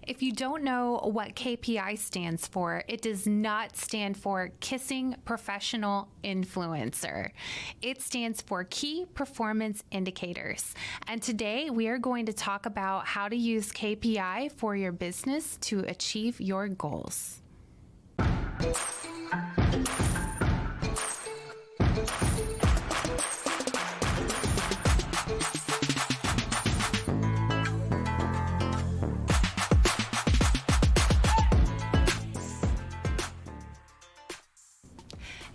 If you don't know what KPI stands for, it does not stand for Kissing Professional Influencer. It stands for Key Performance Indicators. And today we are going to talk about how to use KPI for your business to achieve your goals.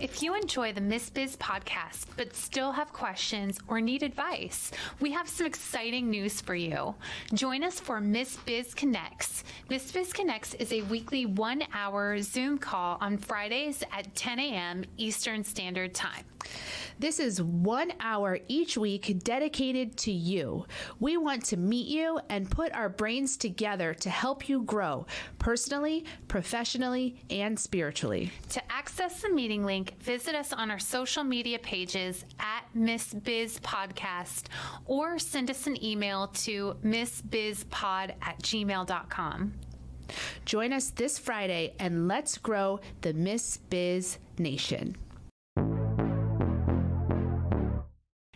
If you enjoy the Miss Biz podcast, but still have questions or need advice, we have some exciting news for you. Join us for Miss Biz Connects. Miss Biz Connects is a weekly 1-hour Zoom call on Fridays at 10 a.m. Eastern Standard Time. This is 1 hour each week dedicated to you. We want to meet you and put our brains together to help you grow personally, professionally, and spiritually. To access the meeting link, visit us on our social media pages at Miss Biz Podcast or send us an email to missbizpod@gmail.com. Join us this Friday and let's grow the Miss Biz Nation.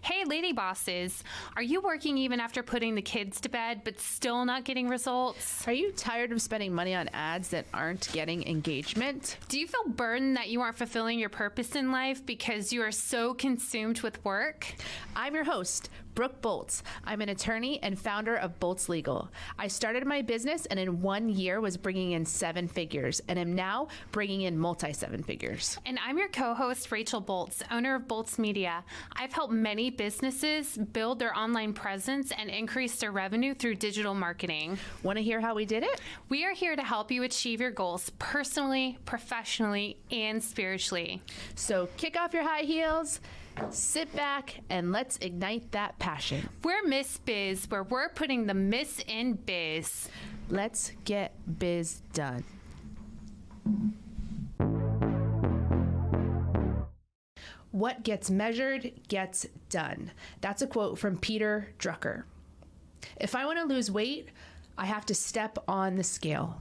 Hey, lady bosses, are you working even after putting the kids to bed but still not getting results? Are you tired of spending money on ads that aren't getting engagement? Do you feel burdened that you aren't fulfilling your purpose in life because you are so consumed with work? I'm your host, Brooke Boltz. I'm an attorney and founder of Boltz Legal. I started my business and in 1 year was bringing in 7 figures and am now bringing in multi-7 figures. And I'm your co-host, Rachel Boltz, owner of Boltz Media. I've helped many businesses build their online presence and increase their revenue through digital marketing. Want to hear how we did it? We are here to help you achieve your goals personally, professionally, and spiritually. So kick off your high heels, sit back, and let's ignite that passion. We're Miss Biz, where we're putting the Miss in biz. Let's get biz done. What gets measured gets done. That's a quote from Peter Drucker. If I want to lose weight, I have to step on the scale.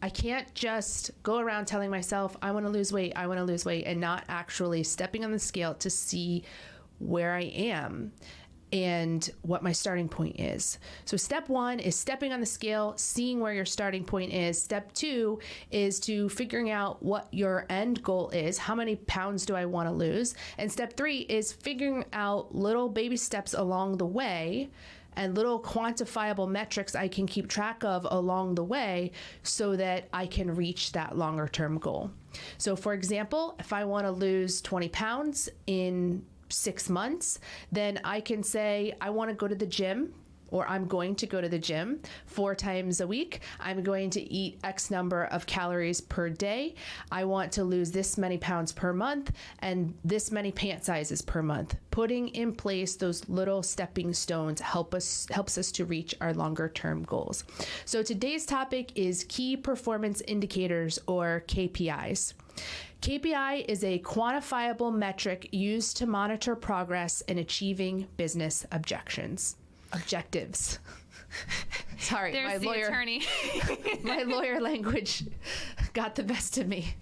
I can't just go around telling myself, I want to lose weight, and not actually stepping on the scale to see where I am and what my starting point is. So step 1 is stepping on the scale, seeing where your starting point is. Step 2 is to figuring out what your end goal is. How many pounds do I want to lose? And step 3 is figuring out little baby steps along the way and little quantifiable metrics I can keep track of along the way so that I can reach that longer term goal. So for example, if I want to lose 20 pounds in 6 months, then I can say I want to go to the gym, or I'm going to go to the gym 4 times a week. I'm going to eat X number of calories per day. I want to lose this many pounds per month and this many pant sizes per month. Putting in place those little stepping stones helps us to reach our longer term goals. So today's topic is key performance indicators, or KPIs. KPI is a quantifiable metric used to monitor progress in achieving business objectives. Sorry, There's the attorney. My lawyer language got the best of me.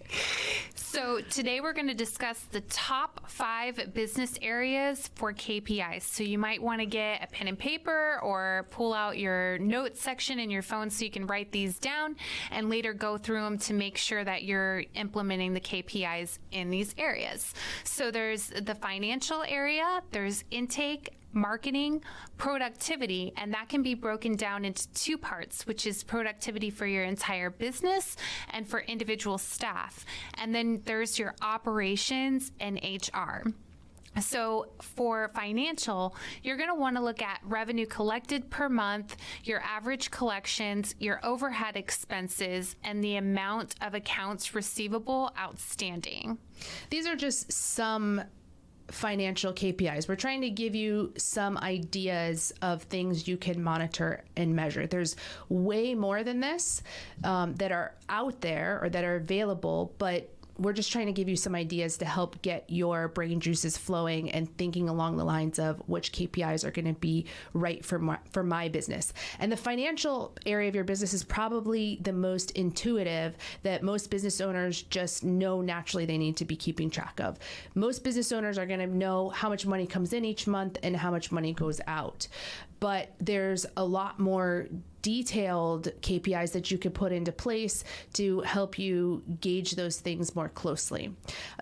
So today we're going to discuss the top 5 business areas for KPIs. So you might want to get a pen and paper or pull out your notes section in your phone so you can write these down and later go through them to make sure that you're implementing the KPIs in these areas. So there's the financial area, there's intake, marketing, productivity, and that can be broken down into 2 parts, which is productivity for your entire business and for individual staff. And then there's your operations and HR. So for financial, you're going to want to look at revenue collected per month, your average collections, your overhead expenses, and the amount of accounts receivable outstanding. These are just some financial KPIs. We're trying to give you some ideas of things you can monitor and measure. There's way more than this that are out there or that are available, but we're just trying to give you some ideas to help get your brain juices flowing and thinking along the lines of which KPIs are going to be right for my business. And the financial area of your business is probably the most intuitive, that most business owners just know naturally they need to be keeping track of. Most business owners are going to know how much money comes in each month and how much money goes out. But there's a lot more detailed KPIs that you could put into place to help you gauge those things more closely.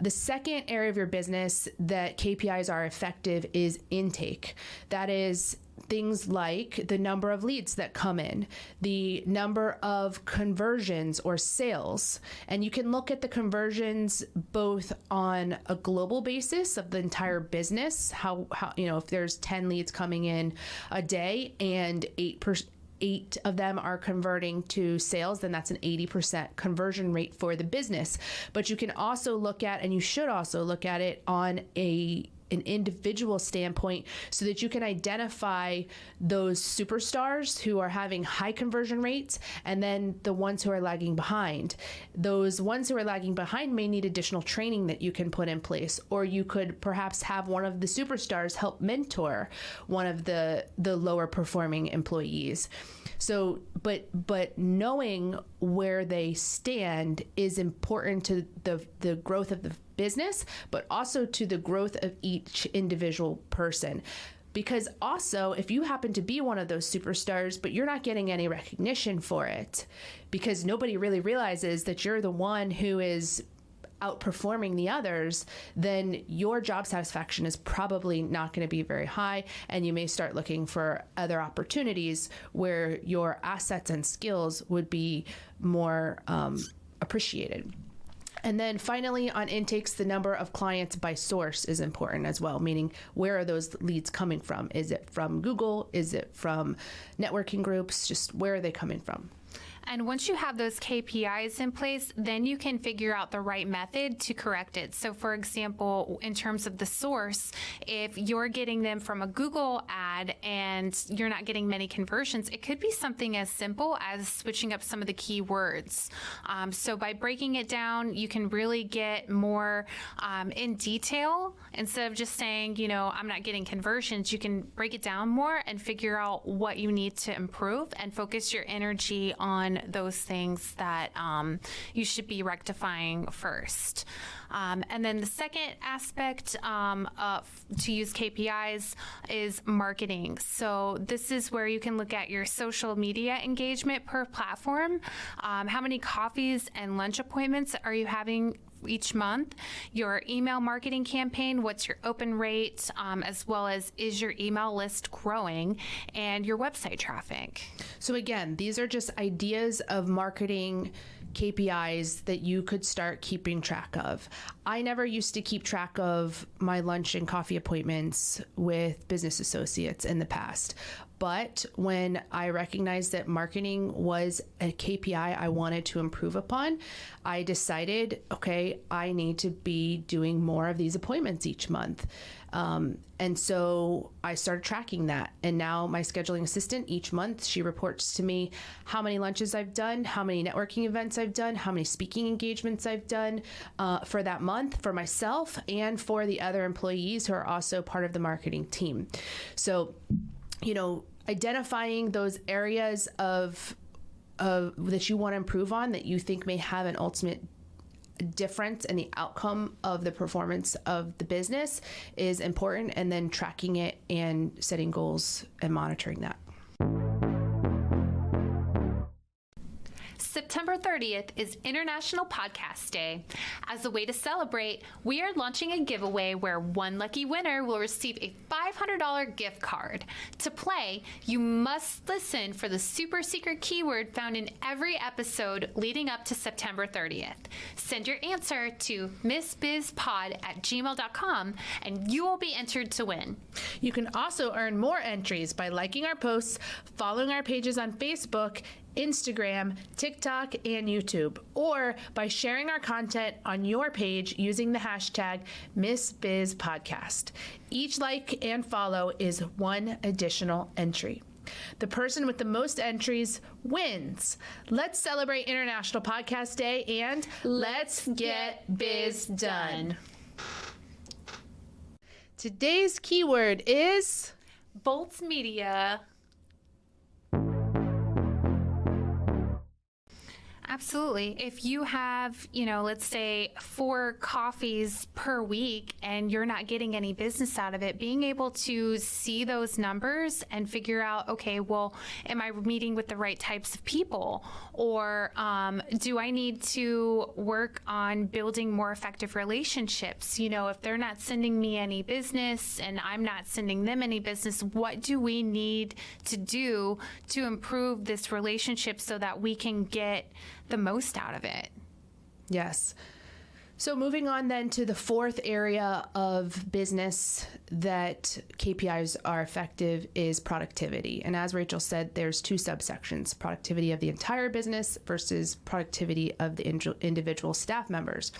The second area of your business that KPIs are effective is intake. That is things like the number of leads that come in, the number of conversions or sales. And you can look at the conversions both on a global basis of the entire business, how if there's 10 leads coming in a day and 8 of them are converting to sales, then that's an 80% conversion rate for the business. But you can also look at, and you should also look at it on an individual standpoint, so that you can identify those superstars who are having high conversion rates and then the ones who are lagging behind. Those ones who are lagging behind may need additional training that you can put in place, or you could perhaps have one of the superstars help mentor one of the lower performing employees. So, but knowing where they stand is important to the growth of the business, but also to the growth of each individual person. Because also, if you happen to be one of those superstars, but you're not getting any recognition for it, because nobody really realizes that you're the one who is outperforming the others, then your job satisfaction is probably not going to be very high, and you may start looking for other opportunities where your assets and skills would be more appreciated. And then finally, on intakes, the number of clients by source is important as well, meaning where are those leads coming from? Is it from Google? Is it from networking groups? Just where are they coming from? And once you have those KPIs in place, then you can figure out the right method to correct it. So for example, in terms of the source, if you're getting them from a Google ad and you're not getting many conversions, it could be something as simple as switching up some of the keywords. So by breaking it down, you can really get more in detail. Instead of just saying, I'm not getting conversions, you can break it down more and figure out what you need to improve and focus your energy on those things that you should be rectifying first. And then the second aspect to use KPIs is marketing. So this is where you can look at your social media engagement per platform. How many coffees and lunch appointments are you having each month? Your email marketing campaign, what's your open rate, as well as is your email list growing, and your website traffic. So again, these are just ideas of marketing KPIs that you could start keeping track of. I never used to keep track of my lunch and coffee appointments with business associates in the past. But when I recognized that marketing was a KPI I wanted to improve upon, I decided, okay, I need to be doing more of these appointments each month. And so I started tracking that. And now my scheduling assistant, each month, she reports to me how many lunches I've done, how many networking events I've done, how many speaking engagements I've done for that month for myself and for the other employees who are also part of the marketing team. So, identifying those areas of that you want to improve on that you think may have an ultimate difference in the outcome of the performance of the business is important, and then tracking it and setting goals and monitoring that. September 30th is International Podcast Day. As a way to celebrate, we are launching a giveaway where one lucky winner will receive a $500 gift card. To play, you must listen for the super secret keyword found in every episode leading up to September 30th. Send your answer to missbizpod@gmail.com and you will be entered to win. You can also earn more entries by liking our posts, following our pages on Facebook, Instagram, TikTok, and YouTube, or by sharing our content on your page using the hashtag MissBizPodcast. Each like and follow is one additional entry. The person with the most entries wins. Let's celebrate International Podcast Day and let's get biz done. Today's keyword is Boltz Media. Absolutely. If you have, let's say 4 coffees per week and you're not getting any business out of it, being able to see those numbers and figure out, okay, well, am I meeting with the right types of people? Or do I need to work on building more effective relationships? If they're not sending me any business and I'm not sending them any business, what do we need to do to improve this relationship so that we can get the most out of it? Yes. So moving on then to the 4th area of business that KPIs are effective is productivity. And as Rachel said, there's 2 subsections: productivity of the entire business versus productivity of the individual staff members.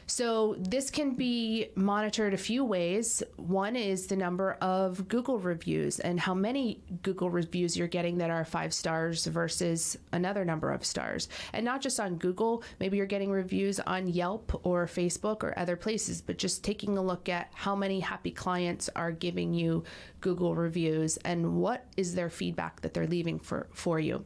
So this can be monitored a few ways. One is the number of Google reviews and how many Google reviews you're getting that are 5 stars versus another number of stars. And not just on Google, maybe you're getting reviews on Yelp or Facebook or other places, but just taking a look at how many happy clients are giving you Google reviews and what is their feedback that they're leaving for you.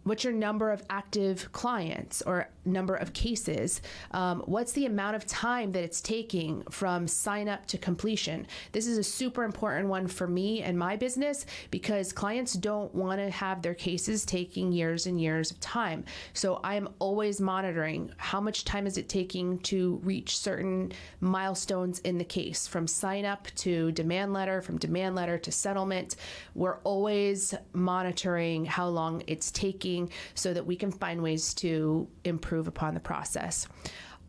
What's your number of active clients or number of cases? What's the amount of time that it's taking from sign up to completion? This is a super important one for me and my business because clients don't want to have their cases taking years and years of time. So I am always monitoring how much time is it taking to reach certain milestones in the case, from sign up to demand letter, from demand letter to settlement. We're always monitoring how long it's taking so that we can find ways to improve upon the process.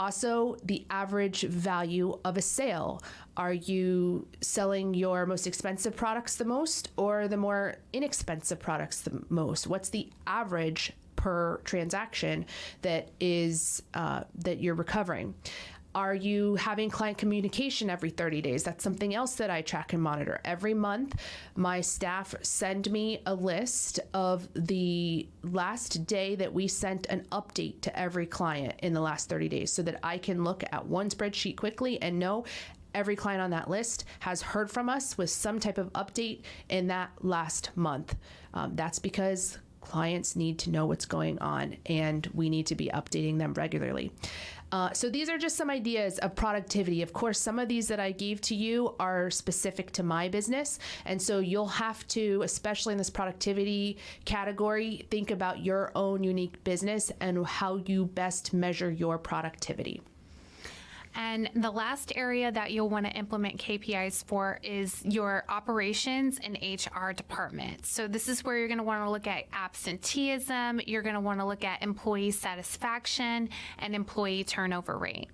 Also, the average value of a sale. Are you selling your most expensive products the most or the more inexpensive products the most? What's the average per transaction that you're recovering? Are you having client communication every 30 days? That's something else that I track and monitor. Every month, my staff send me a list of the last day that we sent an update to every client in the last 30 days so that I can look at one spreadsheet quickly and know every client on that list has heard from us with some type of update in that last month. That's because clients need to know what's going on and we need to be updating them regularly. So these are just some ideas of productivity. Of course, some of these that I gave to you are specific to my business. And so you'll have to, especially in this productivity category, think about your own unique business and how you best measure your productivity. And the last area that you'll want to implement KPIs for is your operations and HR department. So this is where you're going to want to look at absenteeism, you're going to want to look at employee satisfaction and employee turnover rate.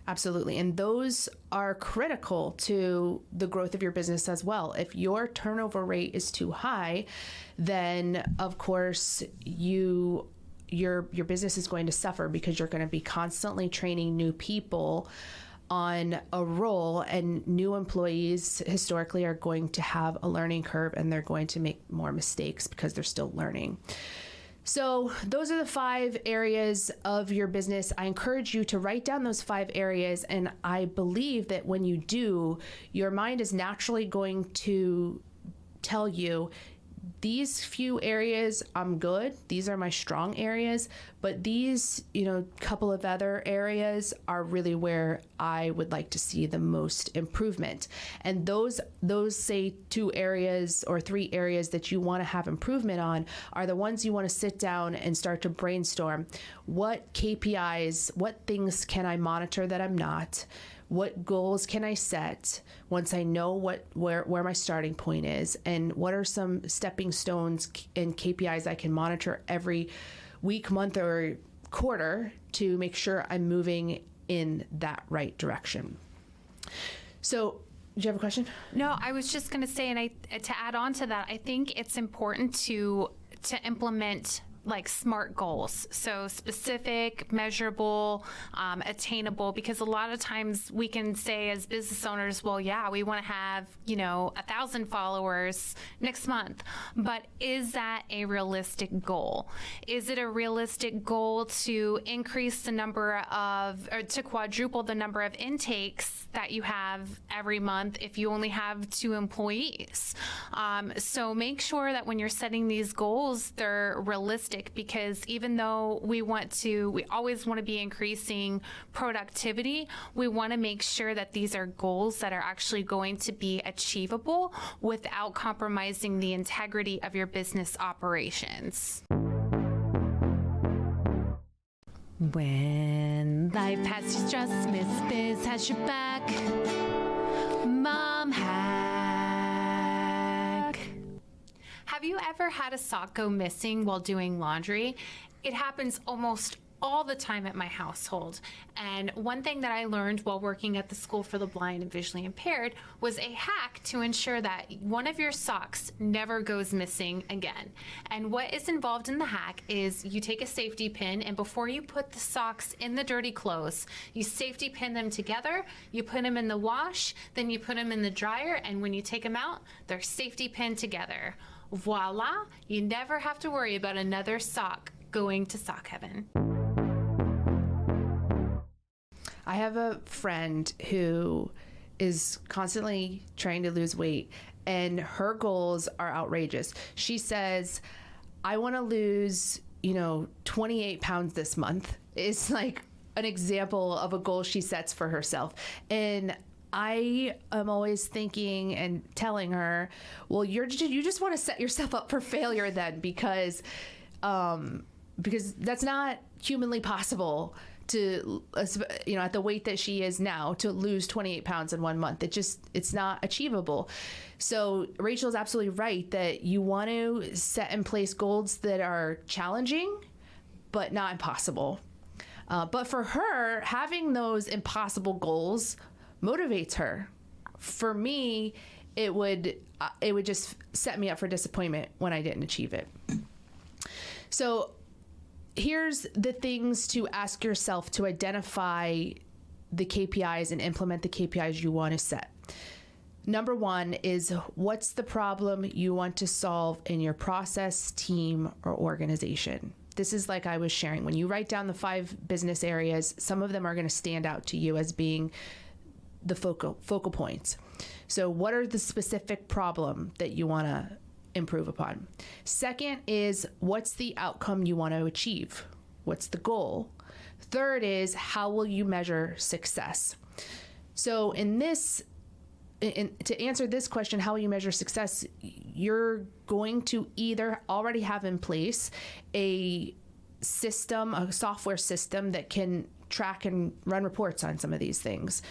Absolutely. And those are critical to the growth of your business as well. If your turnover rate is too high, then of course your business is going to suffer because you're going to be constantly training new people on a role, and new employees historically are going to have a learning curve and they're going to make more mistakes because they're still learning. So those are the 5 areas of your business. I encourage you to write down those 5 areas, and I believe that when you do, your mind is naturally going to tell you, these few areas I'm good, these are my strong areas, but these, couple of other areas are really where I would like to see the most improvement. And those say 2 areas or 3 areas that you want to have improvement on are the ones you want to sit down and start to brainstorm. What KPIs, what things can I monitor that I'm not? What goals can I set once I know where my starting point is, and what are some stepping stones and KPIs I can monitor every week, month, or quarter to make sure I'm moving in that right direction. So, do you have a question? No, I was just going to say, and to add on to that, I think it's important to implement like SMART goals. So specific, measurable, attainable, because a lot of times we can say as business owners, well, yeah, we want to have, 1,000 followers next month. But is that a realistic goal? Is it a realistic goal to increase the number of, or to quadruple the number of intakes that you have every month if you only have 2 employees? So make sure that when you're setting these goals, they're realistic, because even though we always want to be increasing productivity, we want to make sure that these are goals that are actually going to be achievable without compromising the integrity of your business operations. When life has you stressed, Miss Biz has your back. Mom hack. Have you ever had a sock go missing while doing laundry? It happens almost all the time at my household. And one thing that I learned while working at the School for the Blind and Visually Impaired was a hack to ensure that one of your socks never goes missing again. And what is involved in the hack is you take a safety pin, and before you put the socks in the dirty clothes, you safety pin them together, you put them in the wash, then you put them in the dryer, and when you take them out, they're safety pinned together. Voila, you never have to worry about another sock going to sock heaven. I have a friend who is constantly trying to lose weight, and her goals are outrageous. She says, I want to lose, 28 pounds this month. It's like an example of a goal she sets for herself. And I am always thinking and telling her, well, you just want to set yourself up for failure then, because that's not humanly possible to, at the weight that she is now, to lose 28 pounds in 1 month. It's not achievable. So Rachel's absolutely right that you want to set in place goals that are challenging, but not impossible. But for her, having those impossible goals motivates her. For me, it would just set me up for disappointment when I didn't achieve it. So here's the things to ask yourself to identify the KPIs and implement the KPIs you want to set. Number 1 is, what's the problem you want to solve in your process, team, or organization? This is like I was sharing. When you write down the 5 business areas, some of them are going to stand out to you as being the focal points. So what are the specific problem that you want to improve upon? Second is, what's the outcome you want to achieve? What's the goal? Third is, how will you measure success? So to answer this question, how will you measure success? You're going to either already have in place a software system that can track and run reports on some of these things.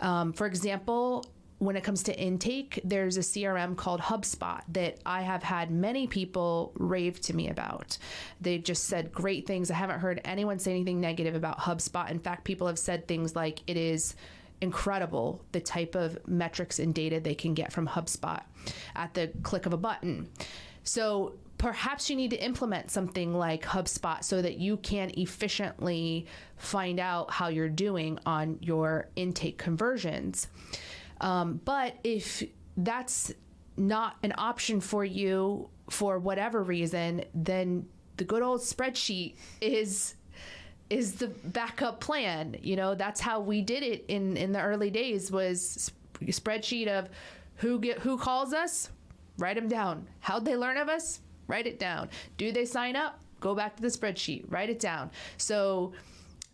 For example, when it comes to intake, there's a CRM called HubSpot that I have had many people rave to me about. They've just said great things. I haven't heard anyone say anything negative about HubSpot. In fact, people have said things like it is incredible the type of metrics and data they can get from HubSpot at the click of a button. So perhaps you need to implement something like HubSpot so that you can efficiently find out how you're doing on your intake conversions. But if that's not an option for you for whatever reason, then the good old spreadsheet is the backup plan. That's how we did it in the early days, was a spreadsheet of who calls us, write them down. How'd they learn of us? Write it down. Do they sign up? Go back to the spreadsheet, write it down. So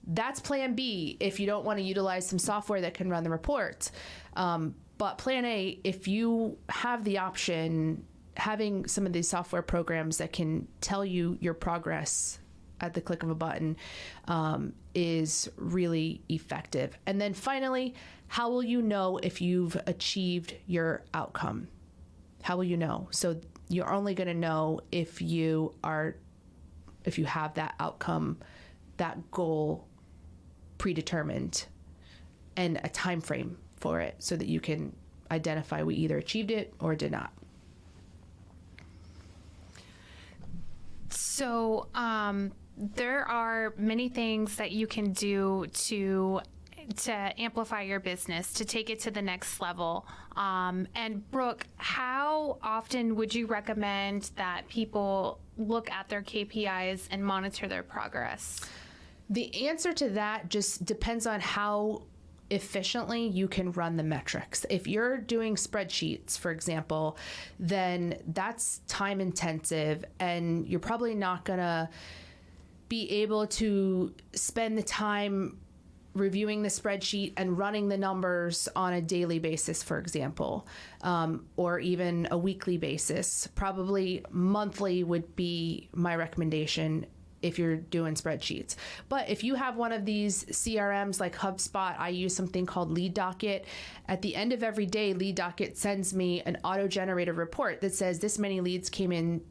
that's plan B if you don't want to utilize some software that can run the reports. But plan A, if you have the option, having some of these software programs that can tell you your progress at the click of a button is really effective. And then finally, how will you know if you've achieved your outcome? How will you know? So you're only going to know if you have that outcome, that goal predetermined, and a time frame for it, so that you can identify we either achieved it or did not. So there are many things that you can do to amplify your business, to take it to the next level. And Brooke, how often would you recommend that people look at their KPIs and monitor their progress? The answer to that just depends on how efficiently you can run the metrics. If you're doing spreadsheets, for example, then that's time intensive, and you're probably not going to be able to spend the time reviewing the spreadsheet and running the numbers on a daily basis, for example, or even a weekly basis. Probably monthly would be my recommendation if you're doing spreadsheets. But if you have one of these CRMs like HubSpot, I use something called Lead Docket. At the end of every day, Lead Docket sends me an auto-generated report that says this many leads came in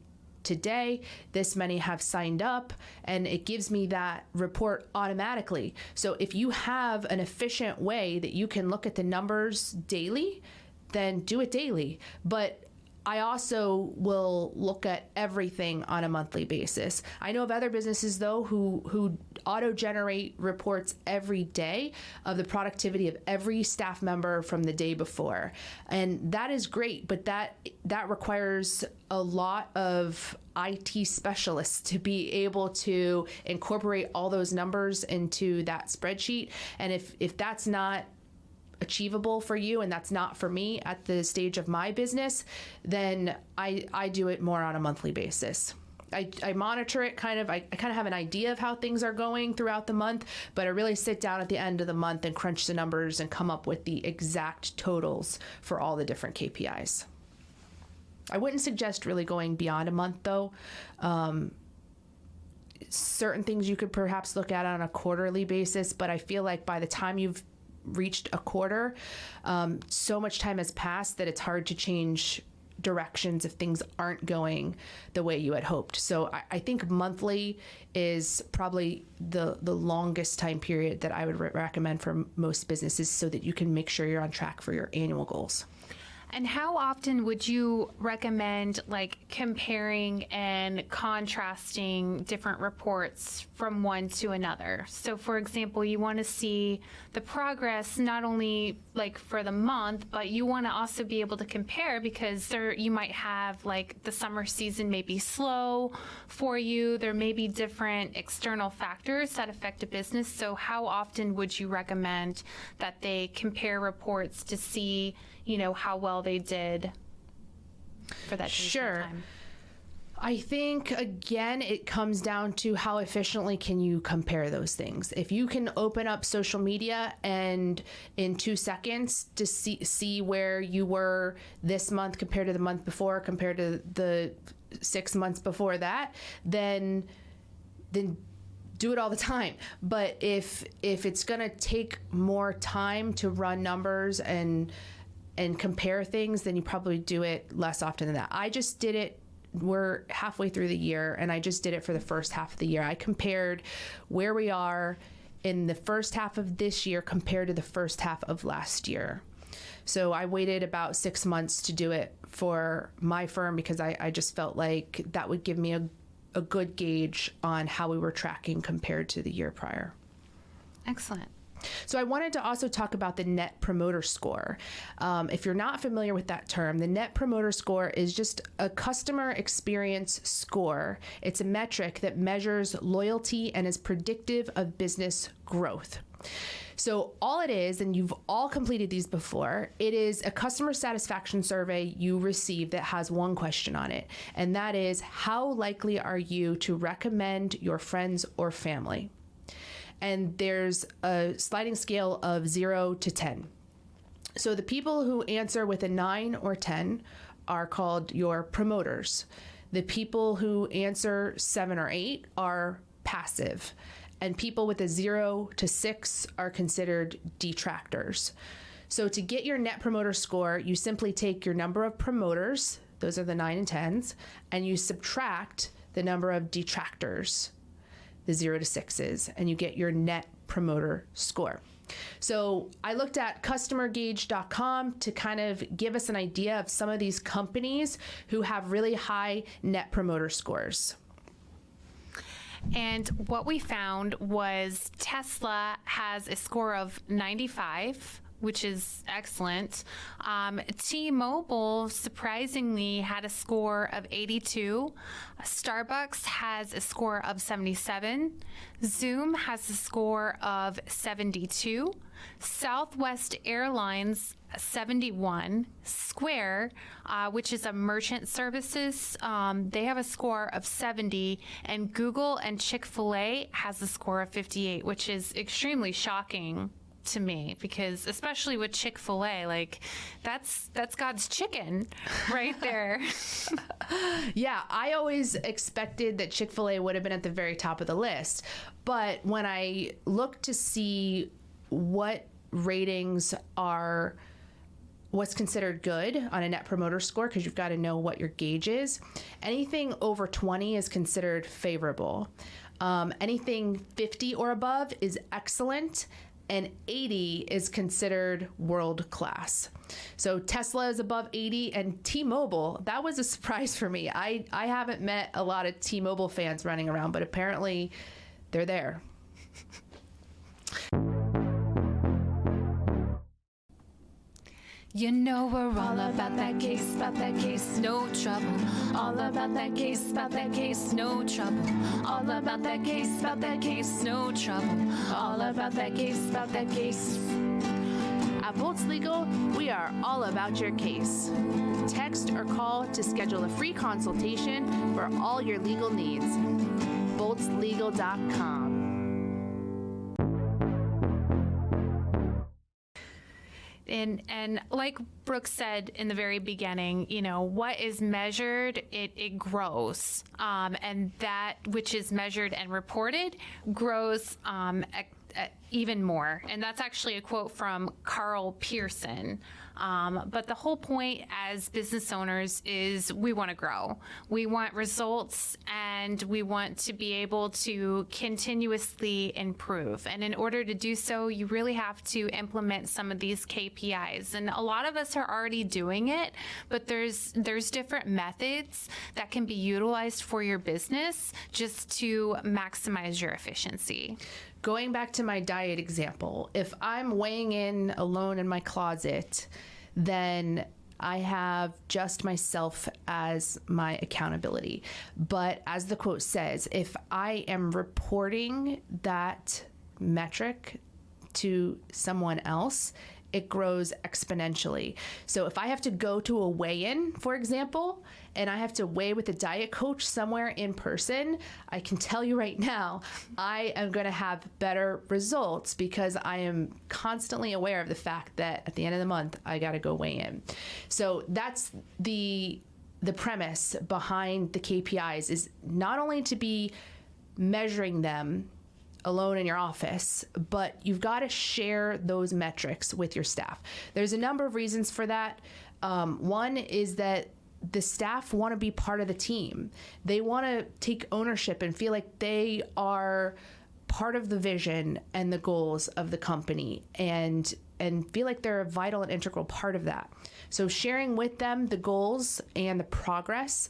today, this many have signed up, and it gives me that report automatically. So if you have an efficient way that you can look at the numbers daily, then do it daily. But I also will look at everything on a monthly basis. I know of other businesses, though, who auto-generate reports every day of the productivity of every staff member from the day before. And that is great, but that requires a lot of IT specialists to be able to incorporate all those numbers into that spreadsheet. And if that's not achievable for you and that's not for me at the stage of my business, then I do it more on a monthly basis. I monitor it I kind of have an idea of how things are going throughout the month, but I really sit down at the end of the month and crunch the numbers and come up with the exact totals for all the different KPIs. I wouldn't suggest really going beyond a month, though. Certain things you could perhaps look at on a quarterly basis, but I feel like by the time you've reached a quarter, so much time has passed that it's hard to change directions if things aren't going the way you had hoped. So I think monthly is probably the longest time period that I would recommend for most businesses so that you can make sure you're on track for your annual goals. And how often would you recommend comparing and contrasting different reports from one to another? So for example, you want to see the progress not only for the month, but you want to also be able to compare because you might have the summer season may be slow for you. There may be different external factors that affect a business. So how often would you recommend that they compare reports to see how well they did for that time? I think, again, it comes down to how efficiently can you compare those things. If you can open up social media and in 2 seconds to see where you were this month compared to the month before, compared to the 6 months before that, then do it all the time. But if it's going to take more time to run numbers and compare things, then you probably do it less often than that. I just did it. We're halfway through the year, and I just did it for the first half of the year. I compared where we are in the first half of this year compared to the first half of last year. So I waited about 6 months to do it for my firm because I just felt like that would give me a good gauge on how we were tracking compared to the year prior. Excellent. So I wanted to also talk about the Net Promoter Score. If you're not familiar with that term, the Net Promoter Score is just a customer experience score. It's a metric that measures loyalty and is predictive of business growth. So all it is, and you've all completed these before, it is a customer satisfaction survey you receive that has one question on it, and that is, how likely are you to recommend your friends or family? And there's a sliding scale of 0 to 10. So the people who answer with a 9 or 10 are called your promoters. The people who answer 7 or 8 are passive. And people with a 0 to 6 are considered detractors. So to get your Net Promoter Score, you simply take your number of promoters, those are the 9 and 10s, and you subtract the number of detractors, the 0 to 6s, and you get your Net Promoter Score. So I looked at customergauge.com to kind of give us an idea of some of these companies who have really high Net Promoter Scores. And what we found was Tesla has a score of 95, which is excellent. T-Mobile surprisingly had a score of 82. Starbucks has a score of 77. Zoom has a score of 72. Southwest Airlines 71. Square, which is a merchant services, they have a score of 70, and Google and Chick-fil-A has a score of 58, which is extremely shocking to me, because especially with Chick-fil-A, like that's God's chicken right there. Yeah, I always expected that Chick-fil-A would have been at the very top of the list. But when I look to see what ratings are what's considered good on a net promoter score, because you've got to know what your gauge is, anything over 20 is considered favorable. Anything 50 or above is excellent, and 80 is considered world class. So Tesla is above 80, and T-Mobile, that was a surprise for me. I haven't met a lot of T-Mobile fans running around, but apparently they're there. You know we're all about that case, no trouble. All about that case, no trouble. All about that case, no trouble. All about that case, At Boltz Legal, we are all about your case. Text or call to schedule a free consultation for all your legal needs. boltzlegal.com. And like Brooke said in the very beginning, you know, what is measured, it grows. And that which is measured and reported grows even more. And that's actually a quote from Carl Pearson. But the whole point as business owners is we want to grow. We want results, and we want to be able to continuously improve. And in order to do so, you really have to implement some of these KPIs. And a lot of us are already doing it, but there's different methods that can be utilized for your business just to maximize your efficiency. Going back to my diet example, if I'm weighing in alone in my closet, then I have just myself as my accountability. But as the quote says, if I am reporting that metric to someone else, it grows exponentially. So if I have to go to a weigh-in, for example, and I have to weigh with a diet coach somewhere in person, I can tell you right now, I am going to have better results because I am constantly aware of the fact that at the end of the month, I got to go weigh in. So that's the premise behind the KPIs, is not only to be measuring them alone in your office, but you've got to share those metrics with your staff. There's a number of reasons for that. One is that the staff want to be part of the team. They want to take ownership and feel like they are part of the vision and the goals of the company, and feel like they're a vital and integral part of that. So sharing with them the goals and the progress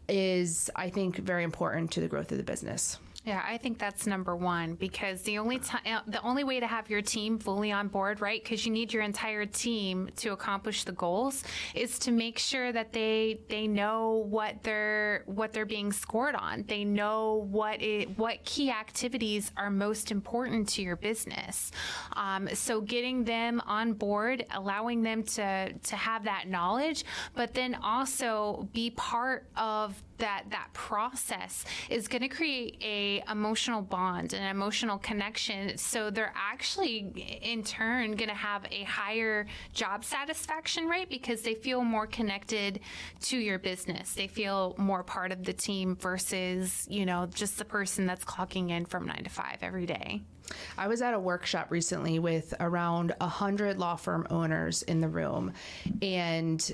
is, I think, very important to the growth of the business. Yeah, I think that's number one, because the only way to have your team fully on board, right? Because you need your entire team to accomplish the goals, is to make sure that they know what they're being scored on. They know what key activities are most important to your business. So getting them on board, allowing them to have that knowledge, but then also be part of that process is going to create a emotional bond, an emotional connection. So they're actually in turn going to have a higher job satisfaction rate because they feel more connected to your business. They feel more part of the team versus, you know, just the person that's clocking in from 9 to 5 every day. I was at a workshop recently with around 100 law firm owners in the room, and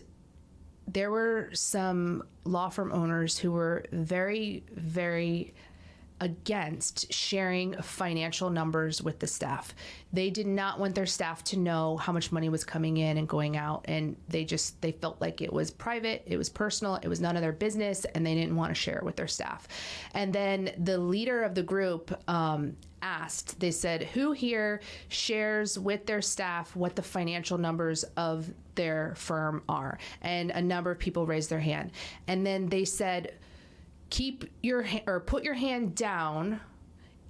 there were some law firm owners who were very, very against sharing financial numbers with the staff. They did not want their staff to know how much money was coming in and going out, and they felt like it was private, it was personal, it was none of their business, and they didn't want to share it with their staff. And then the leader of the group asked, they said, who here shares with their staff what the financial numbers of their firm are? And a number of people raised their hand. And then they said, put your hand down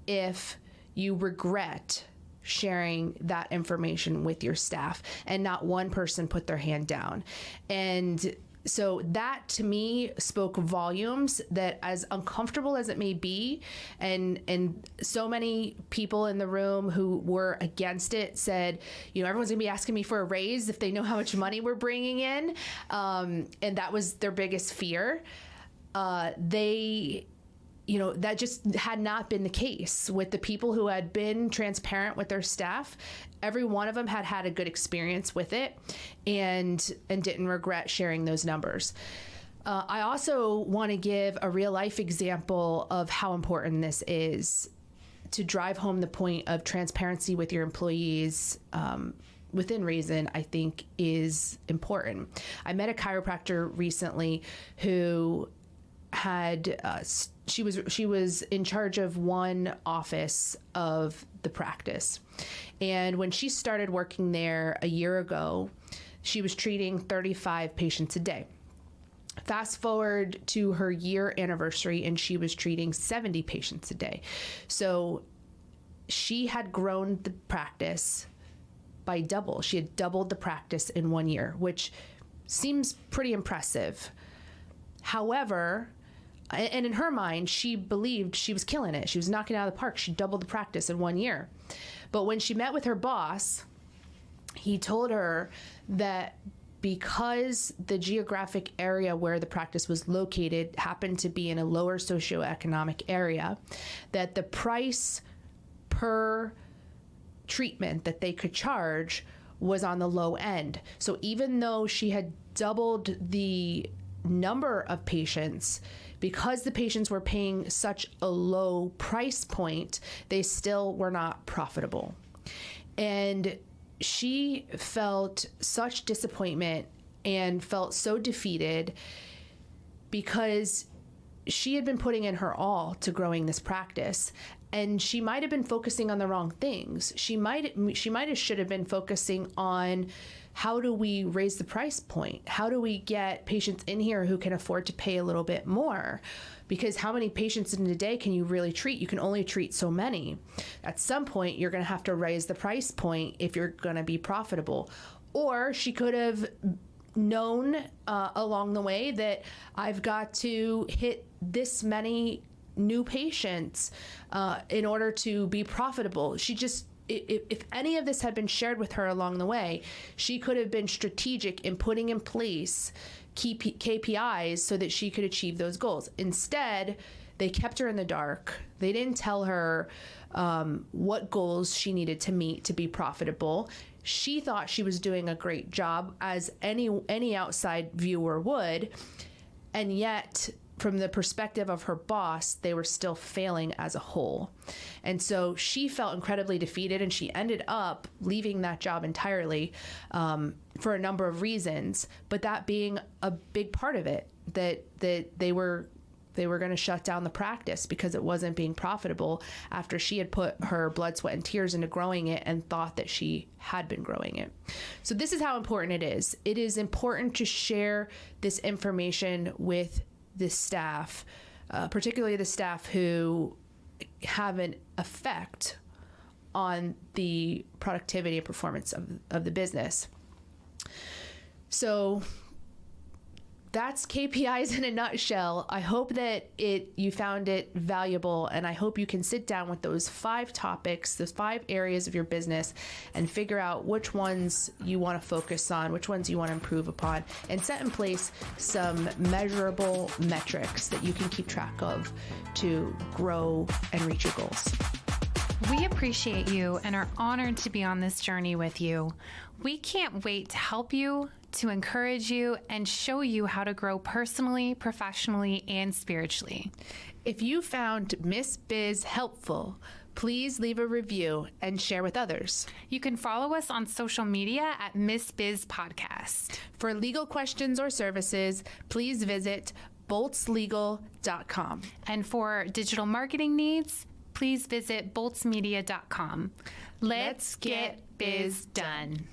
if you regret sharing that information with your staff. And not one person put their hand down. And so that to me spoke volumes, that as uncomfortable as it may be, and so many people in the room who were against it said, everyone's gonna be asking me for a raise if they know how much money we're bringing in. And that was their biggest fear. That just had not been the case with the people who had been transparent with their staff. Every one of them had a good experience with it and didn't regret sharing those numbers. I also want to give a real life example of how important this is to drive home the point of transparency with your employees. Within reason, I think is important. I met a chiropractor recently who had she was in charge of one office of the practice, and when she started working there a year ago, she was treating 35 patients a day. Fast forward to her year anniversary, and she was treating 70 patients a day. So she had grown the practice by double. She had doubled the practice in 1 year, which seems pretty impressive. However, and in her mind, she believed she was killing it. She was knocking it out of the park. She doubled the practice in 1 year. But when she met with her boss, he told her that because the geographic area where the practice was located happened to be in a lower socioeconomic area, that the price per treatment that they could charge was on the low end. So even though she had doubled the number of patients, because the patients were paying such a low price point, they still were not profitable. And she felt such disappointment and felt so defeated because she had been putting in her all to growing this practice. And she might have been focusing on the wrong things. She might have should have been focusing on, how do we raise the price point? How do we get patients in here who can afford to pay a little bit more? Because how many patients in a day can you really treat? You can only treat so many. At some point, you're going to have to raise the price point if you're going to be profitable. Or she could have known along the way that I've got to hit this many new patients in order to be profitable. She just, if any of this had been shared with her along the way, she could have been strategic in putting in place key KPIs so that she could achieve those goals. Instead, they kept her in the dark. They didn't tell her what goals she needed to meet to be profitable. She thought she was doing a great job, as any outside viewer would, and yet from the perspective of her boss, they were still failing as a whole. And so she felt incredibly defeated, and she ended up leaving that job entirely for a number of reasons, but that being a big part of it, that they were going to shut down the practice because it wasn't being profitable after she had put her blood, sweat, and tears into growing it and thought that she had been growing it. So this is how important it is. It is important to share this information with the staff, particularly the staff who have an effect on the productivity and performance of the business. So that's KPIs in a nutshell. I hope that you found it valuable, and I hope you can sit down with those 5 topics, those 5 areas of your business, and figure out which ones you want to focus on, which ones you want to improve upon, and set in place some measurable metrics that you can keep track of to grow and reach your goals. We appreciate you and are honored to be on this journey with you. We can't wait to help you, to encourage you, and show you how to grow personally, professionally, and spiritually. If you found Miss Biz helpful, please leave a review and share with others. You can follow us on social media at Miss Biz Podcast. For legal questions or services, please visit boltzlegal.com. And for digital marketing needs, please visit boltzmedia.com. Let's get biz done.